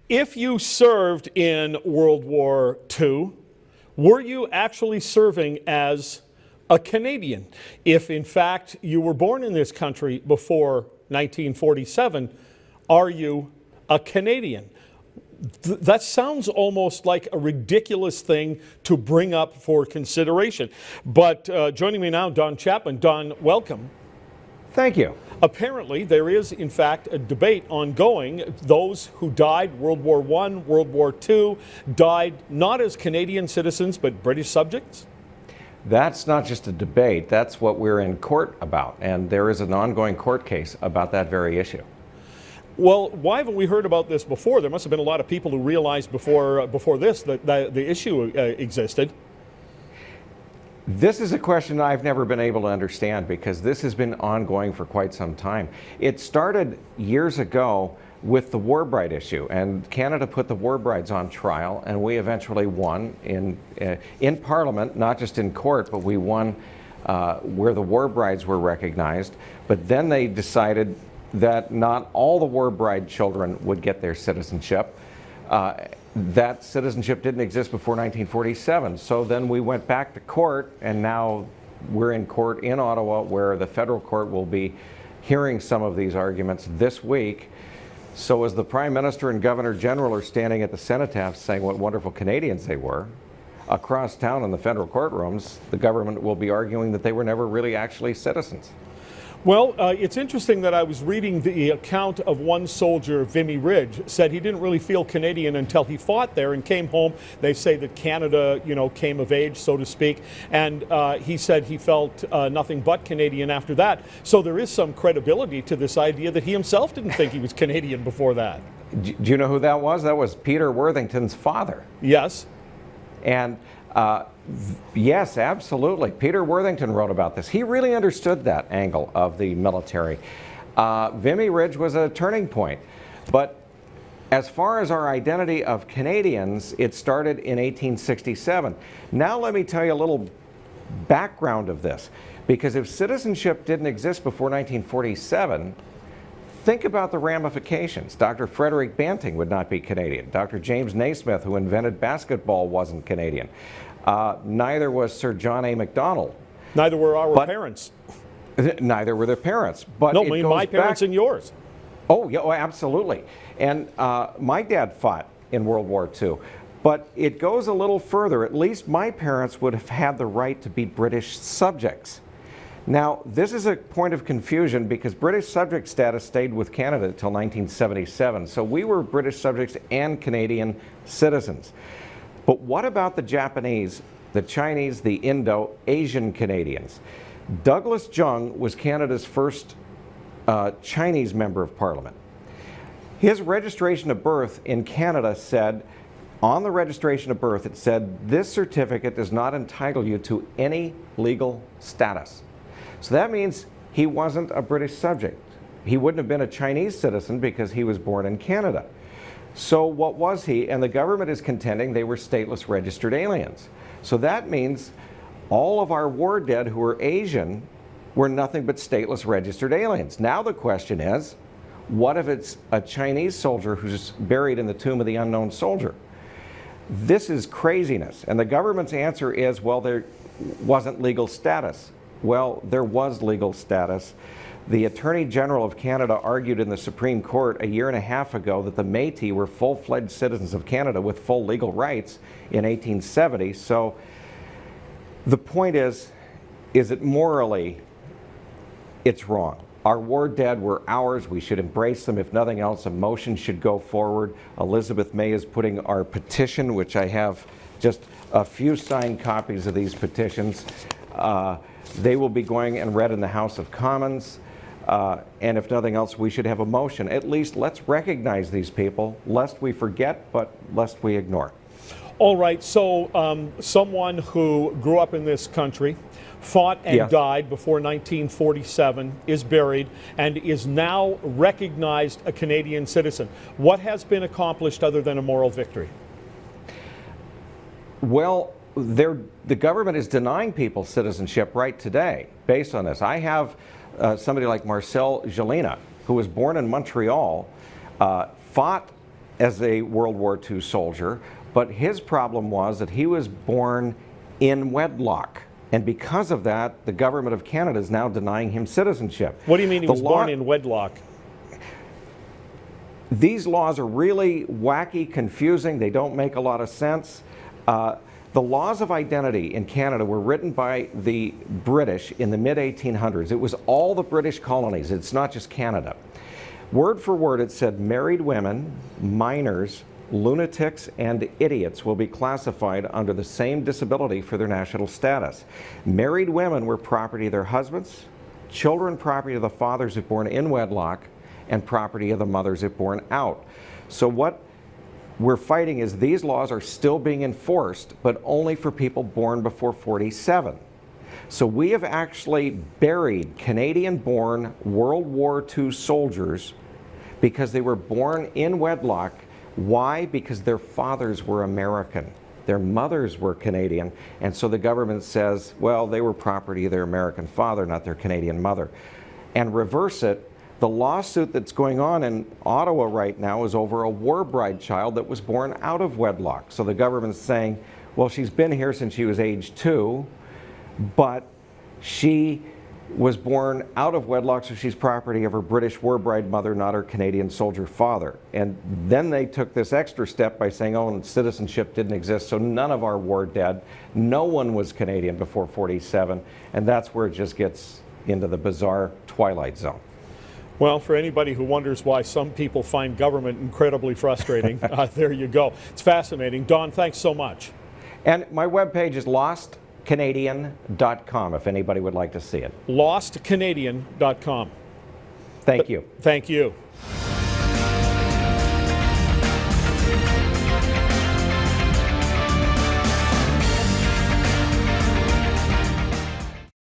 If you served in World War II, were you actually serving as a Canadian? If in fact you were born in this country before 1947, are you a Canadian? That sounds almost like a ridiculous thing to bring up for consideration. But joining me now, Don Chapman. Don, welcome. Thank you. Apparently, there is, in fact, a debate ongoing. Those who died World War I, World War II, died not as Canadian citizens, but British subjects? That's not just a debate. That's what we're in court about. And there is an ongoing court case about that very issue. Well, why haven't we heard about this before? There must have been a lot of people who realized before this that the issue existed. This is a question I've never been able to understand because this has been ongoing for quite some time. It started years ago with the war bride issue, and Canada put the war brides on trial, and we eventually won in Parliament, not just in court, but we won where the war brides were recognized. But then they decided that not all the war bride children would get their citizenship. That citizenship didn't exist before 1947. So then we went back to court, and now we're in court in Ottawa, where the federal court will be hearing some of these arguments this week. So as the Prime Minister and Governor General are standing at the cenotaph saying what wonderful Canadians they were, across town in the federal courtrooms, the government will be arguing that they were never really actually citizens. Well, it's interesting that I was reading the account of one soldier, Vimy Ridge, said he didn't really feel Canadian until he fought there and came home. They say that Canada, came of age, so to speak, and he said he felt nothing but Canadian after that. So there is some credibility to this idea that he himself didn't think he was Canadian before that. Do you know who that was? That was Peter Worthington's father. Yes. And yes, absolutely. Peter Worthington wrote about this. He really understood that angle of the military. Vimy Ridge was a turning point. But as far as our identity of Canadians, it started in 1867. Now let me tell you a little background of this. Because if citizenship didn't exist before 1947, think about the ramifications. Dr. Frederick Banting would not be Canadian. Dr. James Naismith, who invented basketball, wasn't Canadian. Neither was Sir John A. Macdonald. Neither were our parents. Neither were their parents. But no, my parents and yours. Oh, yeah, absolutely. And my dad fought in World War II. But it goes a little further. At least my parents would have had the right to be British subjects. Now, this is a point of confusion because British subject status stayed with Canada until 1977. So we were British subjects and Canadian citizens. But what about the Japanese, the Chinese, the Indo-Asian Canadians? Douglas Jung was Canada's first Chinese member of Parliament. His registration of birth in Canada said, on the registration of birth, it said, this certificate does not entitle you to any legal status. So that means he wasn't a British subject. He wouldn't have been a Chinese citizen because he was born in Canada. So what was he? And the government is contending they were stateless registered aliens. So that means all of our war dead who were Asian were nothing but stateless registered aliens. Now the question is, what if it's a Chinese soldier who's buried in the tomb of the unknown soldier? This is craziness. And the government's answer is, well, there wasn't legal status. Well, there was legal status. The Attorney General of Canada argued in the Supreme Court a year and a half ago that the Métis were full-fledged citizens of Canada with full legal rights in 1870. So the point is it morally, it's wrong. Our war dead were ours. We should embrace them. If nothing else, a motion should go forward. Elizabeth May is putting our petition, which I have just a few signed copies of these petitions. They will be going and read in the House of Commons. And if nothing else, we should have a motion. At least let's recognize these people, lest we forget, but lest we ignore. All right, so someone who grew up in this country, fought and died before 1947, is buried, and is now recognized a Canadian citizen. What has been accomplished other than a moral victory? Well, the government is denying people citizenship right today based on this. I have somebody like Marcel Gelina, who was born in Montreal, fought as a World War II soldier, but his problem was that he was born in wedlock. And because of that, the government of Canada is now denying him citizenship. What do you mean he was born in wedlock? These laws are really wacky, confusing. They don't make a lot of sense. The laws of identity in Canada were written by the British in the mid-1800s. It was all the British colonies. It's not just Canada. Word for word, it said married women, minors, lunatics, and idiots will be classified under the same disability for their national status. Married women were property of their husbands, children property of the fathers if born in wedlock, and property of the mothers if born out. So what we're fighting is these laws are still being enforced, but only for people born before 47. So we have actually buried Canadian-born World War II soldiers because they were born in wedlock. Why? Because their fathers were American. Their mothers were Canadian, and so the government says, well, they were property of their American father, not their Canadian mother. And reverse it, the lawsuit that's going on in Ottawa right now is over a war bride child that was born out of wedlock. So the government's saying, well, she's been here since she was age 2, but she was born out of wedlock, so she's property of her British war bride mother, not her Canadian soldier father. And then they took this extra step by saying, oh, and citizenship didn't exist, so none of our war dead. No one was Canadian before 47, and that's where it just gets into the bizarre twilight zone. Well, for anybody who wonders why some people find government incredibly frustrating, there you go. It's fascinating. Don, thanks so much. And my webpage is lostcanadian.com if anybody would like to see it. Lostcanadian.com. Thank you. Thank you.